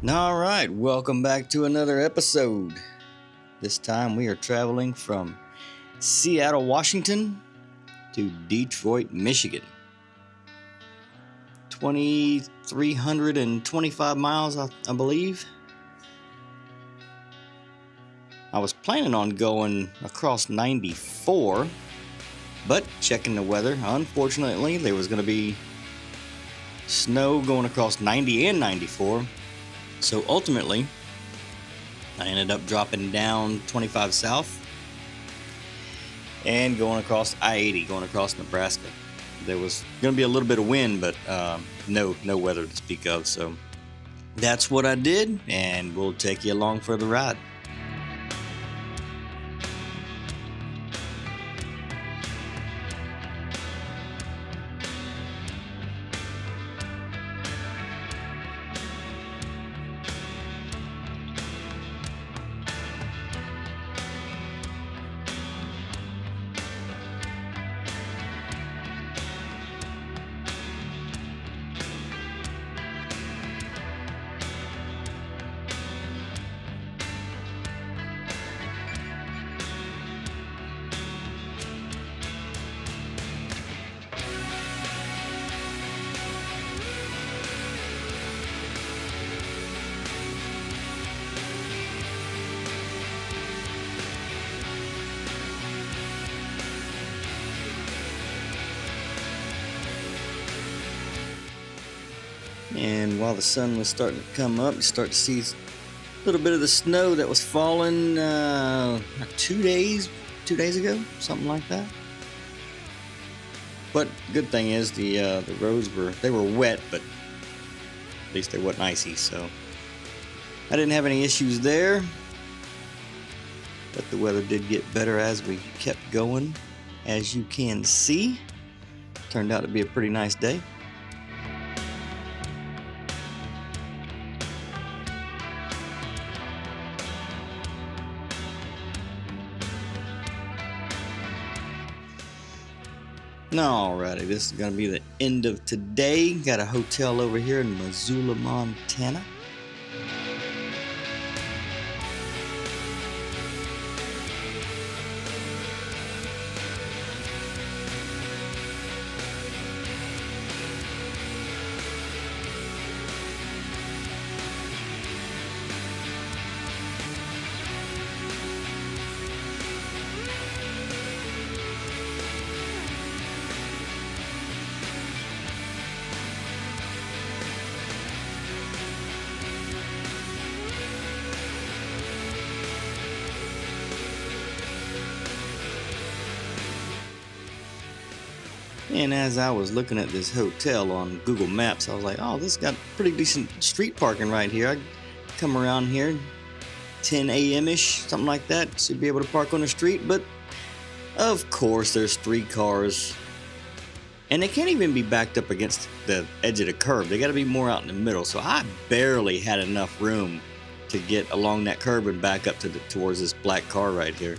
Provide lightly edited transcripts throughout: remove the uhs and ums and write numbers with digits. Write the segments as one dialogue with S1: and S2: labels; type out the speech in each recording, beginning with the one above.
S1: All right, welcome back to another episode. This time we are traveling from Seattle, Washington to Detroit, Michigan. 2,325 miles, I believe. I was planning on going across 94, but checking the weather, unfortunately, there was going to be snow going across 90 and 94. So ultimately, I ended up dropping down 25 south and going across I-80, going across Nebraska. There was going to be a little bit of wind, but no weather to speak of. So that's what I did, and we'll take you along for the ride. And while the sun was starting to come up, you start to see a little bit of the snow that was falling 2 days ago, something like that. But the good thing is the roads were wet, but at least they wasn't icy, so I didn't have any issues there. But the weather did get better as we kept going, as you can see. Turned out to be a pretty nice day. Alrighty, this is going to be the end of today. Got a hotel over here in Missoula, Montana. And as I was looking at this hotel on Google Maps, I was like, oh, this got pretty decent street parking right here. I come around here 10 a.m.-ish, something like that. Should be able to park on the street. But of course, there's 3 cars. And they can't even be backed up against the edge of the curb. They got to be more out in the middle. So I barely had enough room to get along that curb and back up towards this black car right here.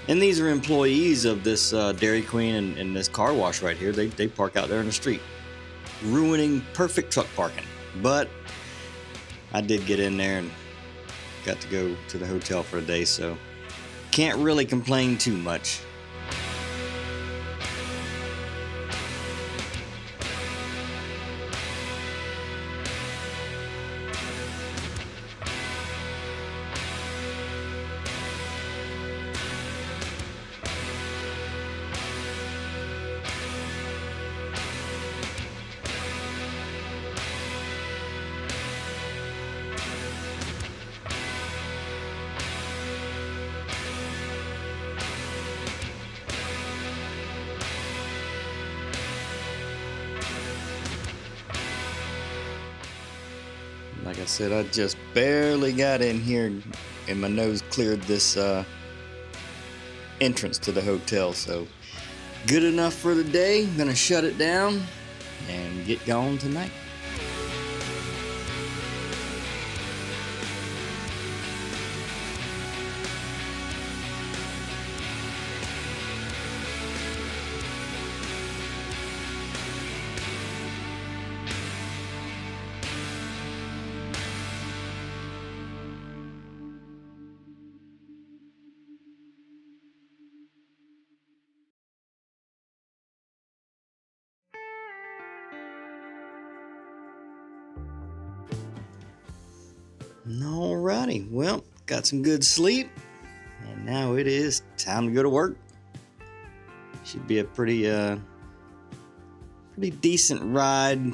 S1: And these are employees of this Dairy Queen and this car wash right here. They park out there in the street, ruining perfect truck parking. But I did get in there and got to go to the hotel for a day, so can't really complain too much. Like I said, I just barely got in here and my nose cleared this entrance to the hotel. So good enough for the day. I'm gonna shut it down and get going tonight. Alrighty, well, got some good sleep, and now it is time to go to work. Should be a pretty decent ride.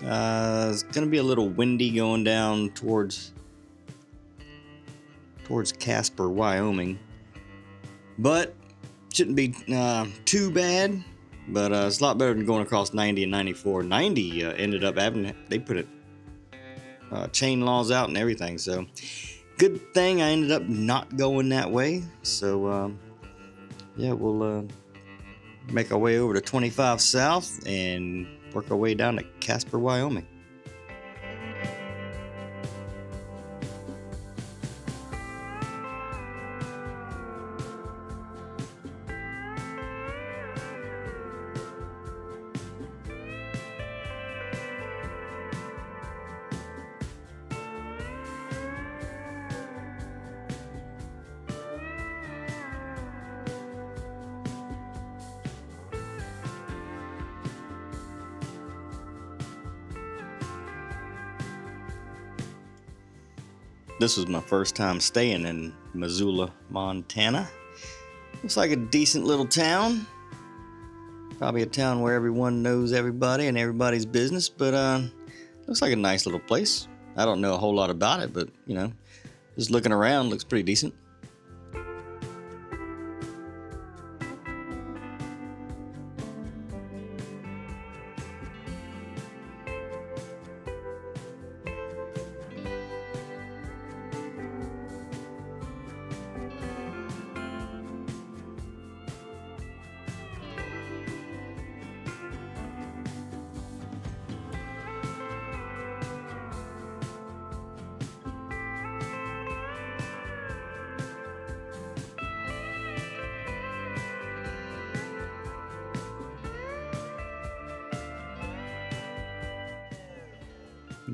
S1: It's gonna be a little windy going down towards Casper, Wyoming, but shouldn't be too bad. But it's a lot better than going across 90 and 94. 90 ended up they put it chain laws out and everything, so good thing I ended up not going that way. So yeah, we'll make our way over to 25 South and work our way down to Casper, Wyoming. This was my first time staying in Missoula, Montana. Looks like a decent little town. Probably a town where everyone knows everybody and everybody's business, but looks like a nice little place. I don't know a whole lot about it, but just looking around, looks pretty decent.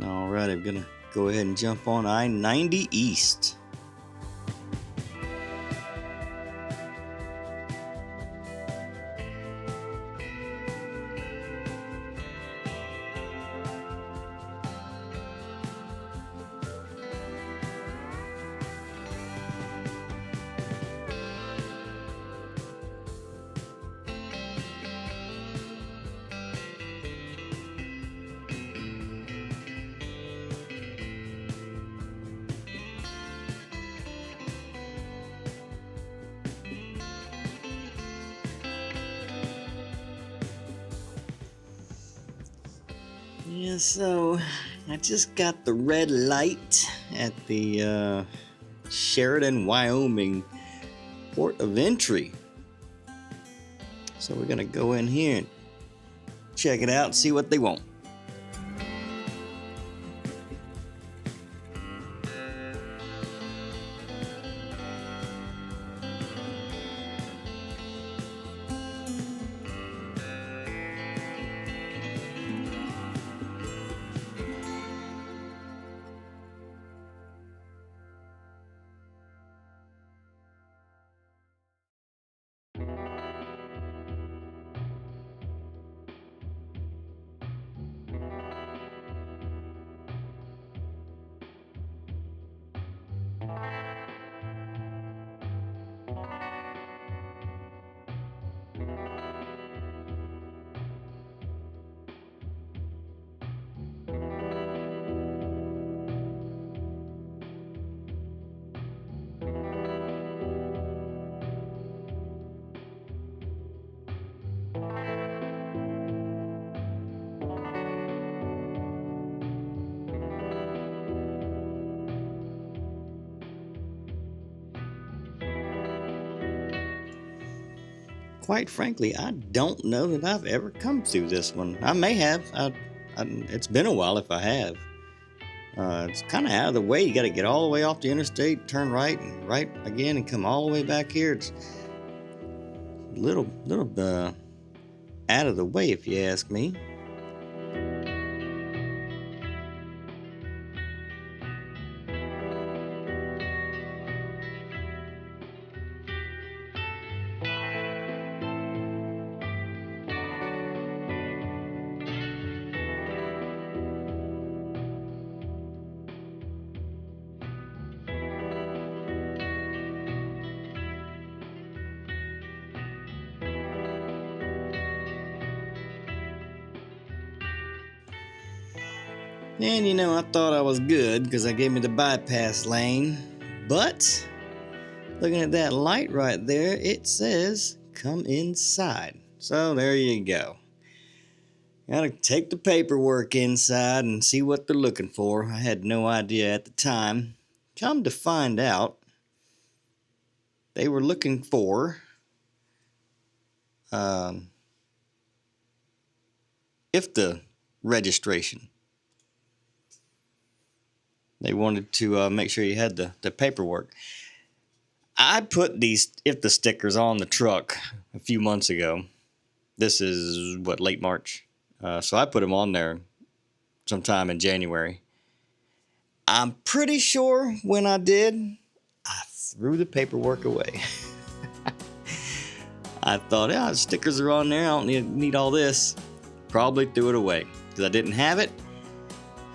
S1: Alright, I'm gonna go ahead and jump on I-90 East. Yeah, so I just got the red light at the Sheridan, Wyoming port of entry. So we're gonna go in here and check it out and see what they want. Quite frankly, I don't know that I've ever come through this one. I may have. It's been a while if I have. It's kind of out of the way. You got to get all the way off the interstate, turn right, and right again, and come all the way back here. It's a little out of the way, if you ask me. And you know, I thought I was good because I gave me the bypass lane. But looking at that light right there, it says come inside. So there you go. Gotta take the paperwork inside and see what they're looking for. I had no idea at the time. Come to find out, they were looking for IFTA registration. They wanted to make sure you had the paperwork. I put these IFTA stickers on the truck a few months ago. This is, late March? So I put them on there sometime in January. I'm pretty sure when I did, I threw the paperwork away. I thought, yeah, stickers are on there. I don't need all this. Probably threw it away because I didn't have it.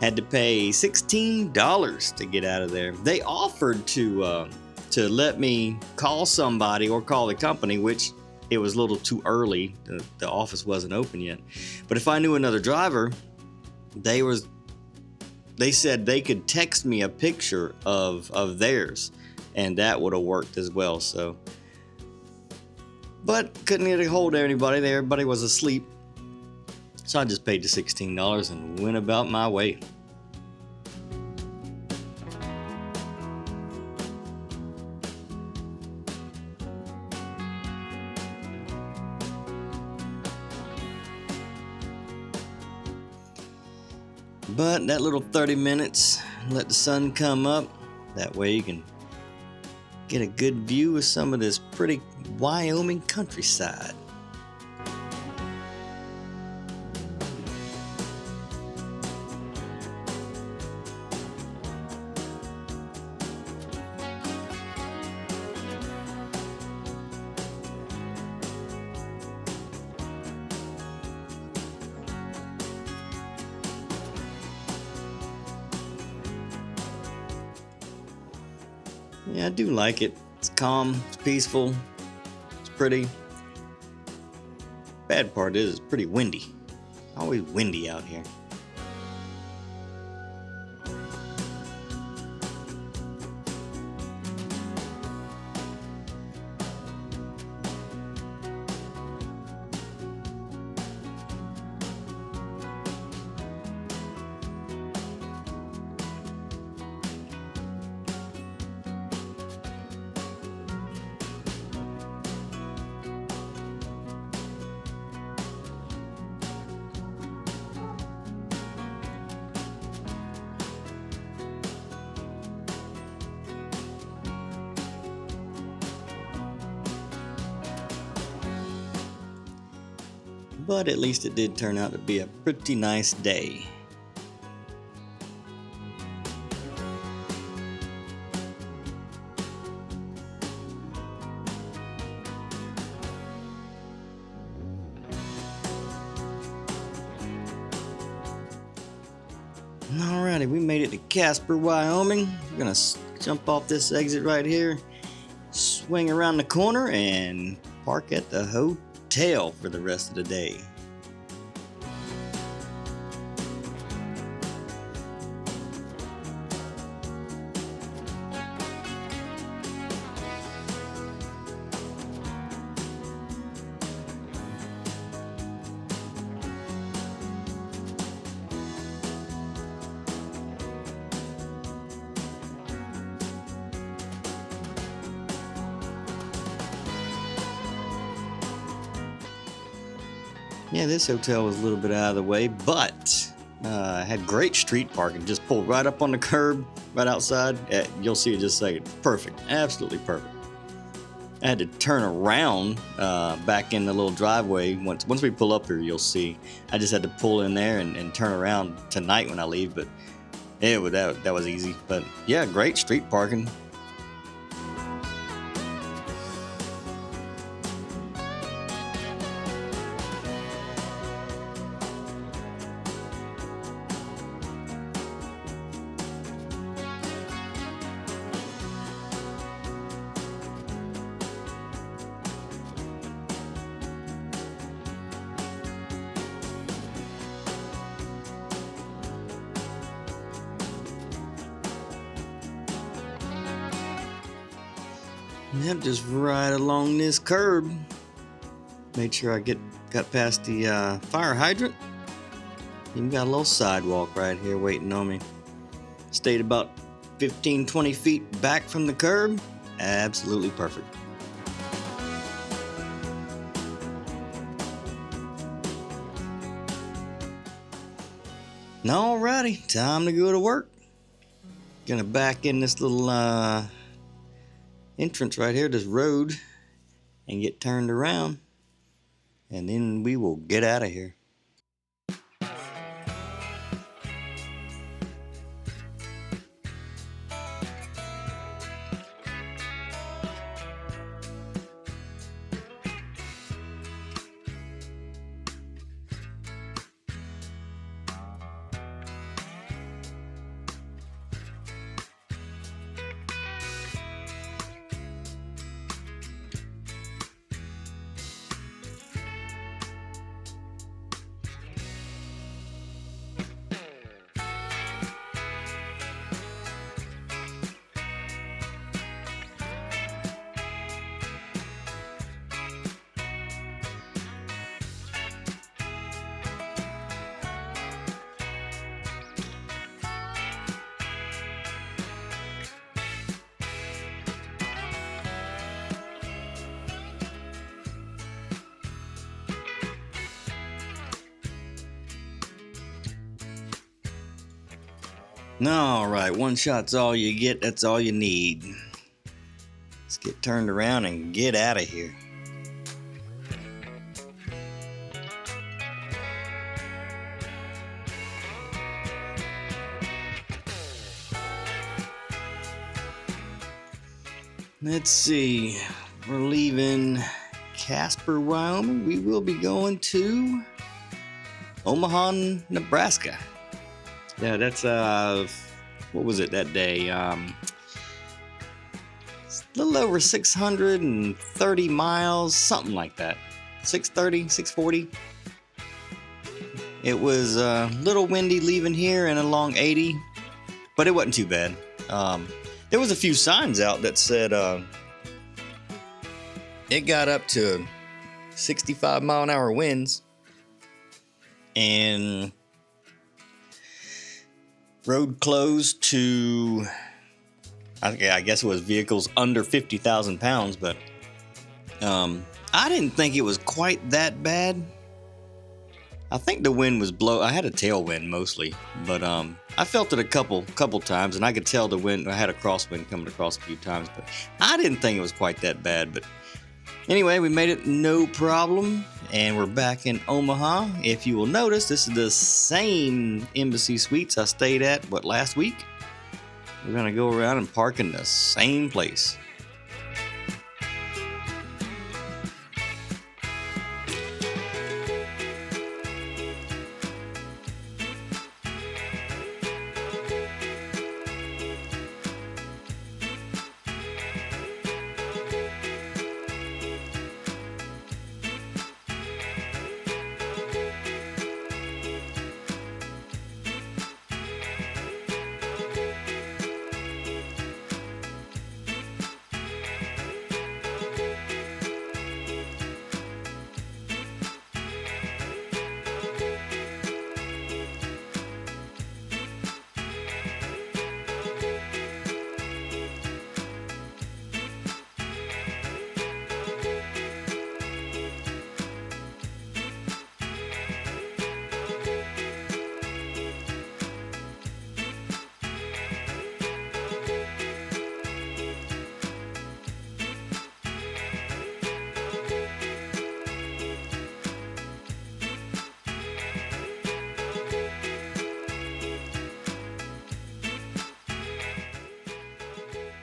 S1: Had to pay $16 to get out of there. They offered to let me call somebody or call the company, which it was a little too early. The office wasn't open yet. But if I knew another driver, they said they could text me a picture of theirs, and that would have worked as well. So, but couldn't get a hold of anybody. Everybody was asleep. So I just paid the $16 and went about my way. But that little 30 minutes, let the sun come up. That way you can get a good view of some of this pretty Wyoming countryside. Yeah, I do like it. It's calm, it's peaceful, it's pretty. Bad part is it's pretty windy. Always windy out here. But at least it did turn out to be a pretty nice day. Alrighty, we made it to Casper, Wyoming. We're gonna jump off this exit right here, swing around the corner, and park at the hotel for the rest of the day. Yeah, this hotel was a little bit out of the way, but had great street parking. Just pulled right up on the curb, right outside. You'll see it just a second. Perfect, absolutely perfect. I had to turn around back in the little driveway. Once we pull up here, you'll see. I just had to pull in there and turn around tonight when I leave, but that was easy. But yeah, great street parking. Yep, just right along this curb. Made sure I got past the fire hydrant. Even got a little sidewalk right here waiting on me. Stayed about 15-20 feet back from the curb. Absolutely perfect. Alrighty, time to go to work. Gonna back in this little entrance right here, this road, and get turned around, and then we will get out of here. Alright, one shot's all you get, that's all you need. Let's get turned around and get out of here. Let's see, we're leaving Casper, Wyoming. We will be going to Omaha, Nebraska. Yeah, that's what was it that day? It's a little over 630 miles, something like that. 630, 640. It was a little windy leaving here and along 80, but it wasn't too bad. There was a few signs out that said it got up to 65 mile an hour winds, and road closed to, I guess it was vehicles under 50,000 pounds, but I didn't think it was quite that bad. I think the wind was I had a tailwind mostly, but I felt it a couple times, and I could tell the wind. I had a crosswind coming across a few times, but I didn't think it was quite that bad. But anyway, we made it no problem, and we're back in Omaha. If you will notice, this is the same Embassy Suites I stayed at, last week? We're gonna go around and park in the same place.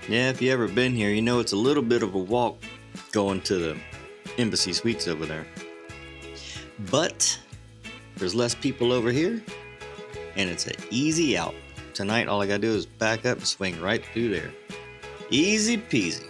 S1: Yeah, if you ever been here, you know it's a little bit of a walk going to the Embassy Suites over there. But there's less people over here, and it's an easy out. Tonight, all I gotta do is back up and swing right through there. Easy peasy.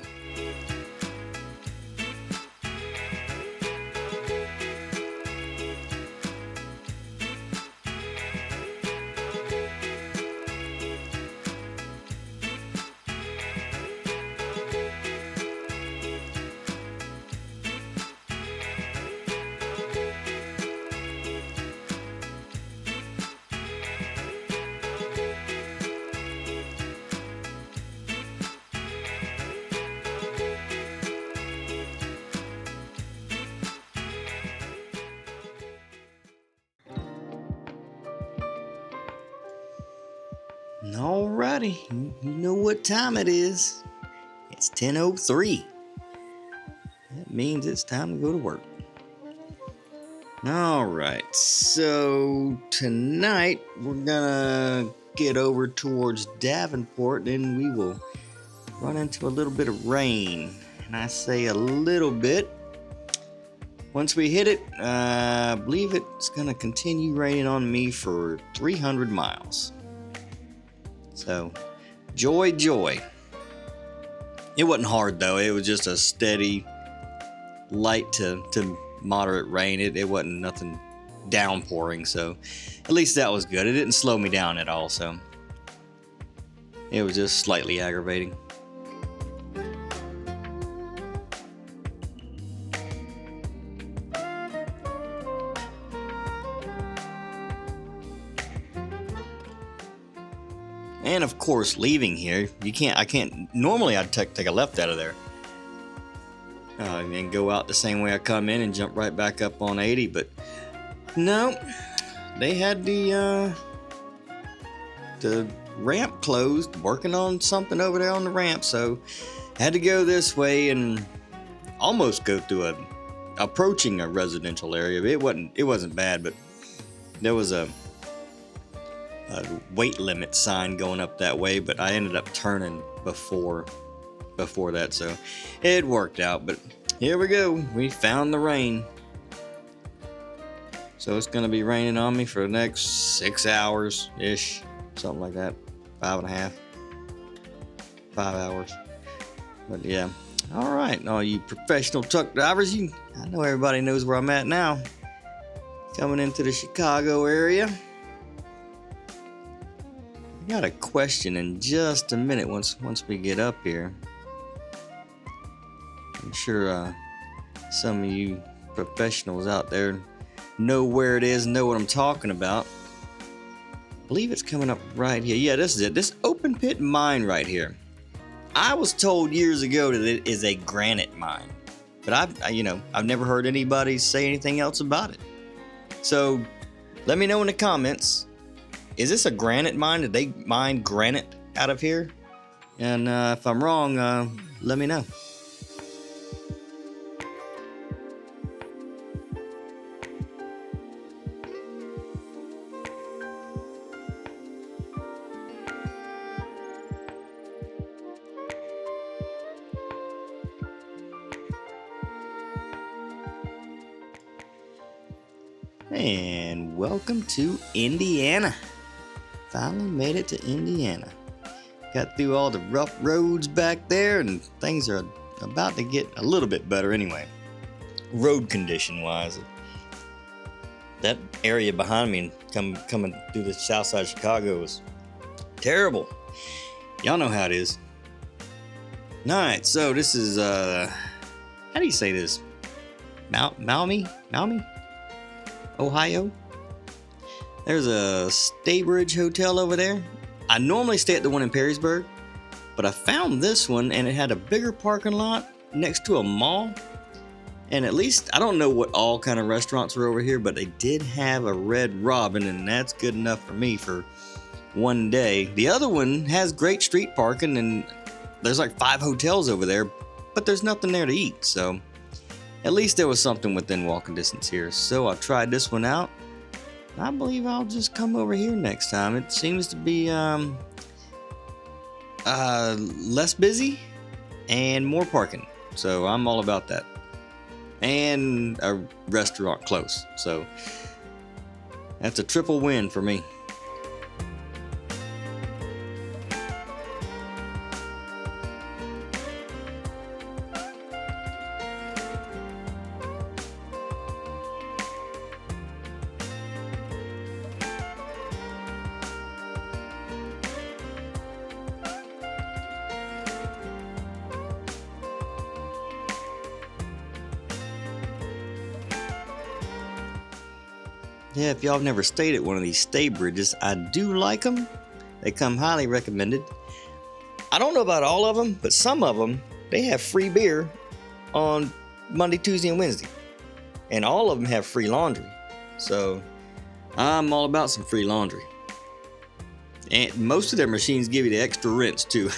S1: Alrighty, you know what time it is. It's 10:03. That means it's time to go to work. Alright, so tonight we're gonna get over towards Davenport, and we will run into a little bit of rain. And I say a little bit. Once we hit it, I believe it's gonna continue raining on me for 300 miles. So, joy. It wasn't hard though. It was just a steady, light to moderate rain. It wasn't nothing downpouring, so at least that was good. It didn't slow me down at all, so it was just slightly aggravating. And of course, leaving here, I can't, normally I'd take a left out of there. And go out the same way I come in and jump right back up on 80, but no, they had the ramp closed, working on something over there on the ramp, so had to go this way and almost go through approaching a residential area. It wasn't bad, but there was a weight limit sign going up that way, but I ended up turning before that, so it worked out. But here we go, we found the rain, so it's gonna be raining on me for the next 6 hours ish, something like that. 5 hours. But yeah, all right, all you professional truck drivers, I know everybody knows where I'm at now. Coming into the Chicago area. I got a question in just a minute once we get up here. I'm sure some of you professionals out there know where it is, know what I'm talking about. I believe it's coming up right here. Yeah, this is it. This open pit mine right here. I was told years ago that it is a granite mine, but I've never heard anybody say anything else about it. So let me know in the comments. Is this a granite mine? Did they mine granite out of here? And if I'm wrong, let me know. And welcome to Indiana. Finally made it to Indiana. Got through all the rough roads back there, and things are about to get a little bit better anyway. Road condition wise. That area behind me coming through the south side of Chicago is terrible. Y'all know how it is. Alright, so this is how do you say this? Maumee? Ohio. There's a Staybridge Hotel over there. I normally stay at the one in Perrysburg, but I found this one and it had a bigger parking lot next to a mall. And at least, I don't know what all kind of restaurants were over here, but they did have a Red Robin, and that's good enough for me for one day. The other one has great street parking, and there's like 5 hotels over there, but there's nothing there to eat, so at least there was something within walking distance here. So I tried this one out. I believe I'll just come over here next time. It seems to be less busy and more parking. So I'm all about that. And a restaurant close. So that's a triple win for me. Yeah, if y'all have never stayed at one of these Staybridges, I do like them. They come highly recommended. I don't know about all of them, but some of them, they have free beer on Monday, Tuesday, and Wednesday. And all of them have free laundry. So I'm all about some free laundry. And most of their machines give you the extra rinse too.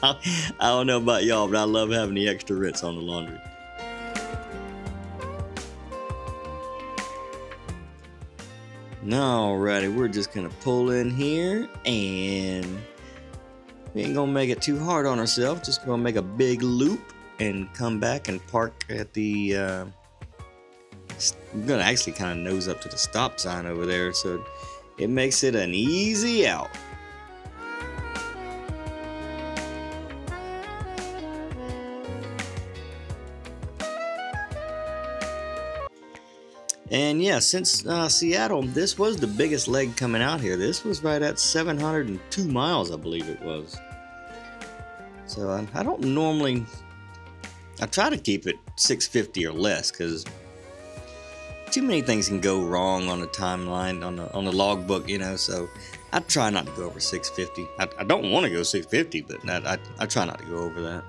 S1: I don't know about y'all, but I love having the extra rinse on the laundry. Alrighty, we're just gonna pull in here, and we ain't gonna make it too hard on ourselves. Just gonna make a big loop and come back and park at the. I'm gonna actually kind of nose up to the stop sign over there, so it makes it an easy out. And yeah, since Seattle, this was the biggest leg coming out here. This was right at 702 miles, I believe it was. So I don't normally. I try to keep it 650 or less, because too many things can go wrong on the timeline, on the logbook, you know. So I try not to go over 650. I don't want to go 650, but I try not to go over that.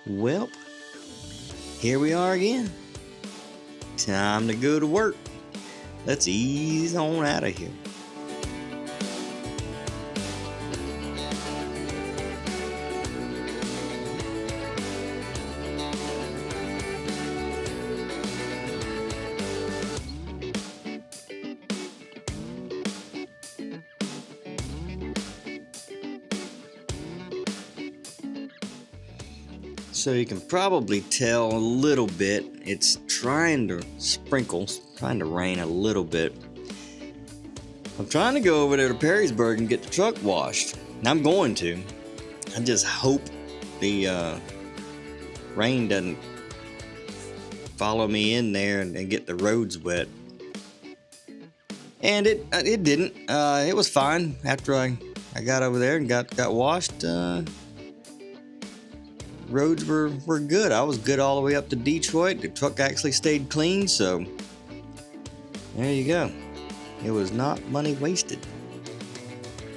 S1: Well, here we are again. Time to go to work. Let's ease on out of here. So you can probably tell a little bit, it's trying to sprinkle, trying to rain a little bit. I'm trying to go over there to Perrysburg and get the truck washed. And I'm going to. I just hope the rain doesn't follow me in there and get the roads wet. And it didn't. It was fine after I got over there and got washed. Roads were good. I was good all the way up to Detroit. The truck actually stayed clean, so there you go. It was not money wasted.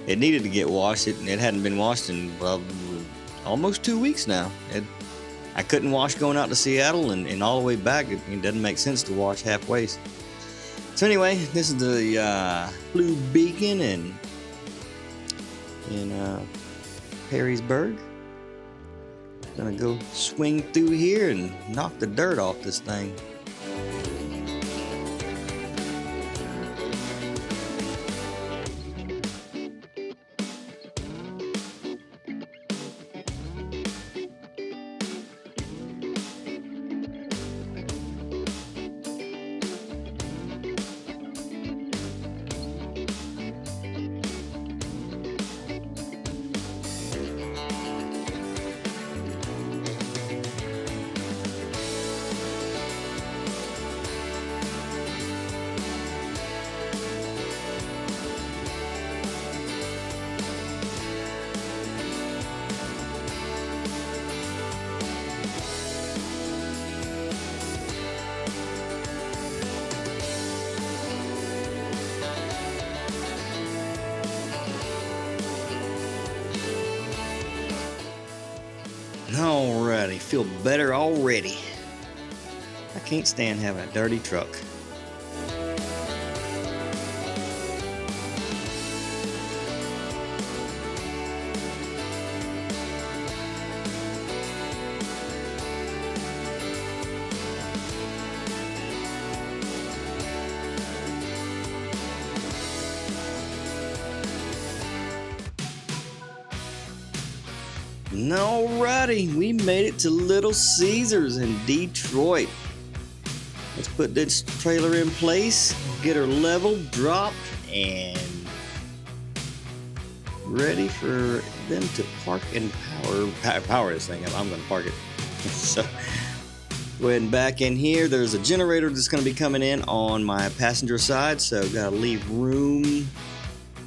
S1: It needed to get washed. It hadn't been washed in, well, almost 2 weeks now. I couldn't wash going out to Seattle, and all the way back, it doesn't make sense to wash halfway. So anyway, this is the Blue Beacon in Perrysburg. Gonna go swing through here and knock the dirt off this thing. Alrighty, feel better already. I can't stand having a dirty truck. Alrighty, we made it to Little Caesars in Detroit. Let's put this trailer in place, get her leveled, dropped, and ready for them to park and power this thing. I'm going to park it. So, go ahead and back in here. There's a generator that's going to be coming in on my passenger side, so got to leave room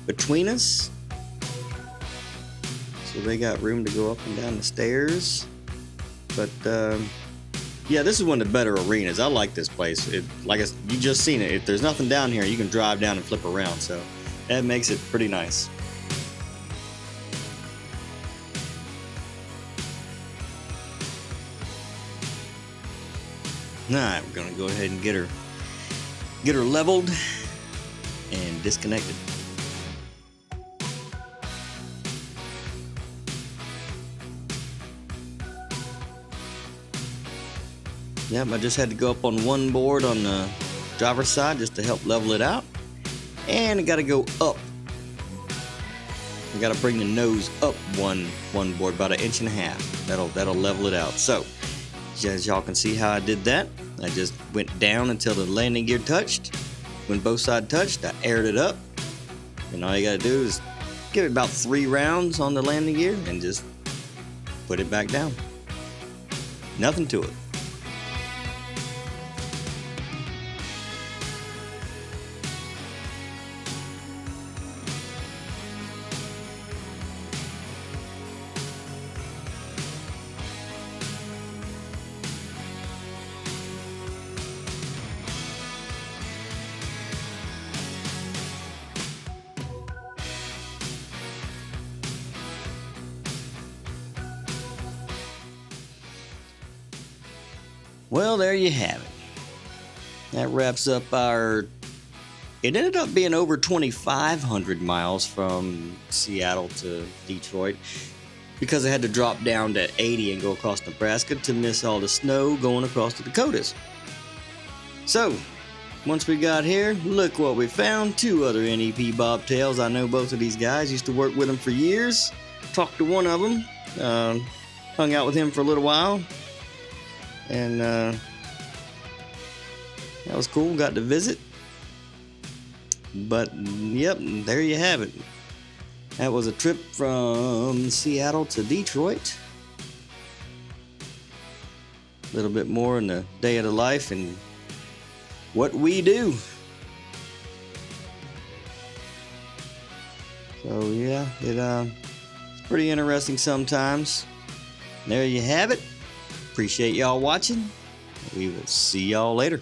S1: between us. So they got room to go up and down the stairs. But yeah, this is one of the better arenas. I like this place. You just seen it. If there's nothing down here, you can drive down and flip around. So that makes it pretty nice. Alright, we're gonna go ahead and get her leveled and disconnected. Yep, I just had to go up on one board on the driver's side just to help level it out. And I gotta go up. I gotta bring the nose up one board, about 1.5 inches. That'll level it out. So, as y'all can see how I did that, I just went down until the landing gear touched. When both sides touched, I aired it up. And all you gotta do is give it about 3 rounds on the landing gear and just put it back down. Nothing to it. Well, there you have it. That wraps up our... It ended up being over 2,500 miles from Seattle to Detroit because I had to drop down to 80 and go across Nebraska to miss all the snow going across the Dakotas. So, once we got here, look what we found. 2 other NEP bobtails. I know both of these guys. Used to work with them for years. Talked to one of them. Hung out with him for a little while. And that was cool, got to visit. But yep, there you have it. That was a trip from Seattle to Detroit. A little bit more in the day of the life and what we do. So yeah, it's pretty interesting sometimes. There you have it. Appreciate y'all watching. We will see y'all later.